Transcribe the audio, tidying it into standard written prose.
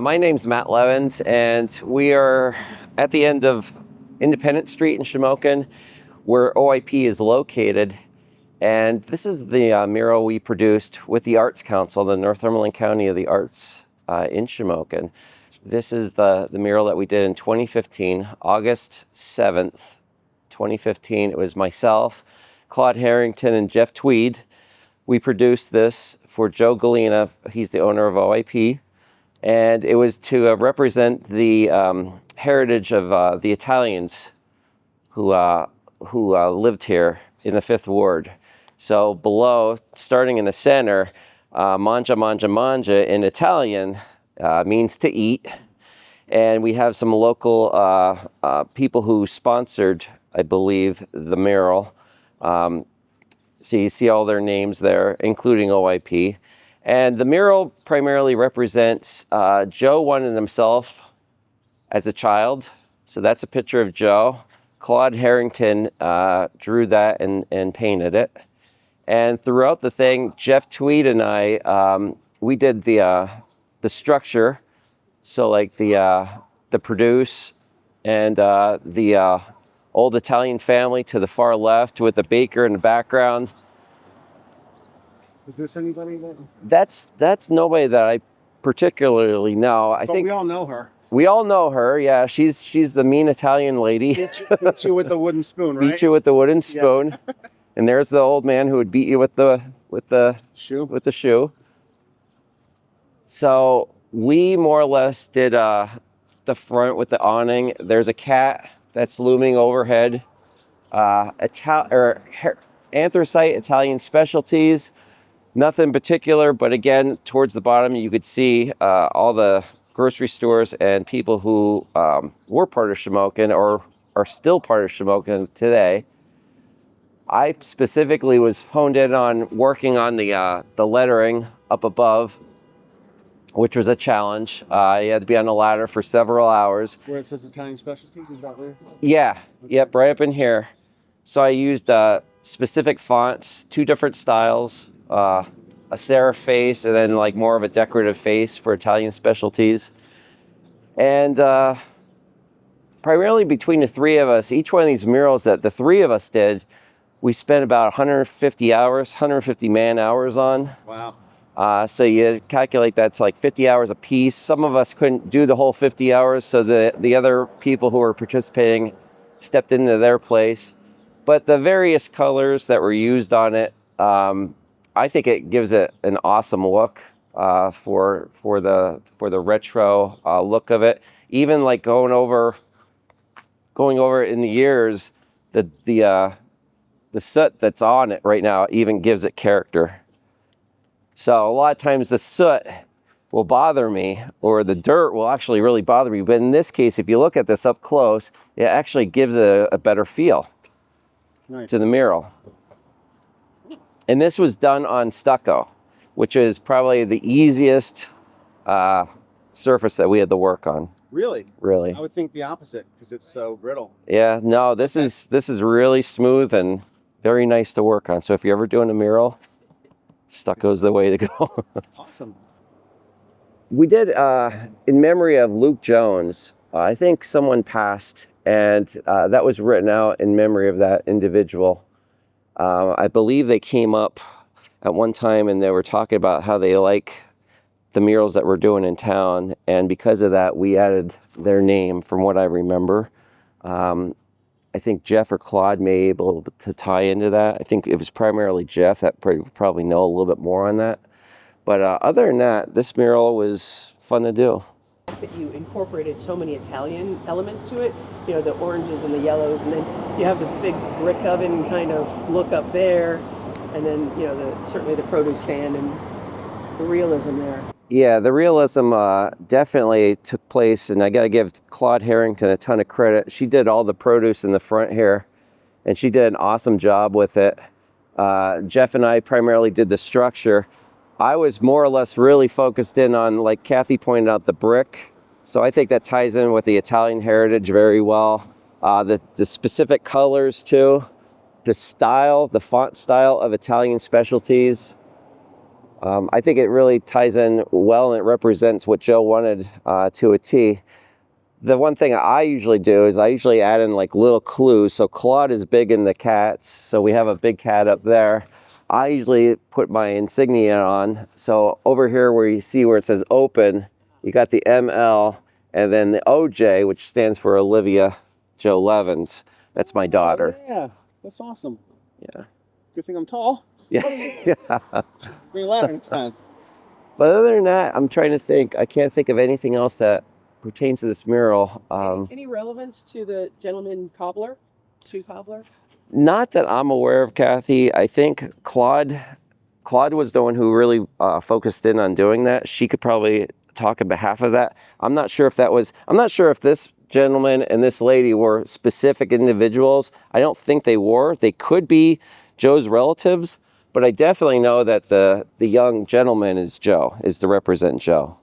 My name's Matt Leavens, and we are at the end of Independence Street in Shamokin, where OIP is located. And this is the mural we produced with the Arts Council, the Northumberland County of the Arts in Shamokin. This is the mural that we did in 2015, August 7th, 2015. It was myself, Claude Harrington, and Jeff Tweed. We produced this for Joe Galena. He's the owner of OIP. And it was to represent the heritage of the Italians who lived here in the 5th Ward. So below, starting in the center, mangia, mangia, mangia in Italian means to eat. And we have some local people who sponsored, I believe, the mural. So you see all their names there, including OIP. And the mural primarily represents Joe wanted himself as a child. So that's a picture of Joe. Claude Harrington drew that and painted it. And throughout the thing, Jeff Tweed and I, we did the structure. So like the produce and the old Italian family to the far left with the baker in the background. Is this anybody that? That's nobody that I particularly know. I think we all know her. We all know her. Yeah, she's the mean Italian lady. Beat you with the wooden spoon, right? Beat you with the wooden spoon. Yeah. And there's the old man who would beat you with the shoe. So we more or less did the front with the awning. There's a cat that's looming overhead. Anthracite Italian specialties. Nothing particular, but again, towards the bottom, you could see all the grocery stores and people who were part of Shamokin or are still part of Shamokin today. I specifically was honed in on working on the lettering up above, which was a challenge. You had to be on the ladder for several hours. Where it says Italian specialties, is that where? Yeah, okay. Yep, right up in here. So I used specific fonts, 2 different styles. A serif face and then like more of a decorative face for Italian specialties. And primarily between the 3 of us, each one of these murals that the 3 of us did, we spent about 150 hours, 150 man hours on. Wow. So you calculate that's like 50 hours a piece. Some of us couldn't do the whole 50 hours, so the other people who were participating stepped into their place. But the various colors that were used on it, I think it gives it an awesome look for the retro look of it. Even like going over in the years, the soot that's on it right now even gives it character. So a lot of times the soot will bother me, or the dirt will actually really bother me. But in this case, if you look at this up close, it actually gives a better feel to the mural. And this was done on stucco, which is probably the easiest surface that we had to work on. Really? Really. I would think the opposite because it's so brittle. Yeah, no, this is really smooth and very nice to work on. So if you're ever doing a mural, stucco's the way to go. Awesome. We did, in memory of Luke Jones, I think someone passed, and that was written out in memory of that individual. I believe they came up at one time and they were talking about how they like the murals that we're doing in town. And because of that, we added their name from what I remember. I think Jeff or Claude may be able to tie into that. I think it was primarily Jeff that probably know a little bit more on that. But other than that, this mural was fun to do. That you incorporated so many Italian elements to it, you know, the oranges and the yellows, and then you have the big brick oven kind of look up there, and then, you know, certainly the produce stand and the realism there. Yeah, the realism definitely took place, and I got to give Claude Harrington a ton of credit. She did all the produce in the front here, and she did an awesome job with it. Jeff and I primarily did the structure. I was more or less really focused in on, like Kathy pointed out, the brick. So I think that ties in with the Italian heritage very well. The specific colors too, the style, the font style of Italian specialties. I think it really ties in well, and it represents what Joe wanted to a T. The one thing I usually do is I usually add in like little clues. So Claude is big in the cats, so we have a big cat up there. I usually put my insignia on. So over here where you see where it says open, you got the ML and then the OJ, which stands for Olivia Joe Leavens. That's my daughter. Oh, yeah, that's awesome. Yeah. Good thing I'm tall. Yeah. Bring a ladder next time. But other than that, I'm trying to think. I can't think of anything else that pertains to this mural. Any relevance to the gentleman cobbler, shoe cobbler? Not that I'm aware of, Kathy. I think Claude was the one who really focused in on doing that. She could probably talk on behalf of that. I'm not sure if this gentleman and this lady were specific individuals. I don't think they were. They could be Joe's relatives, but I definitely know that the young gentleman is to represent Joe.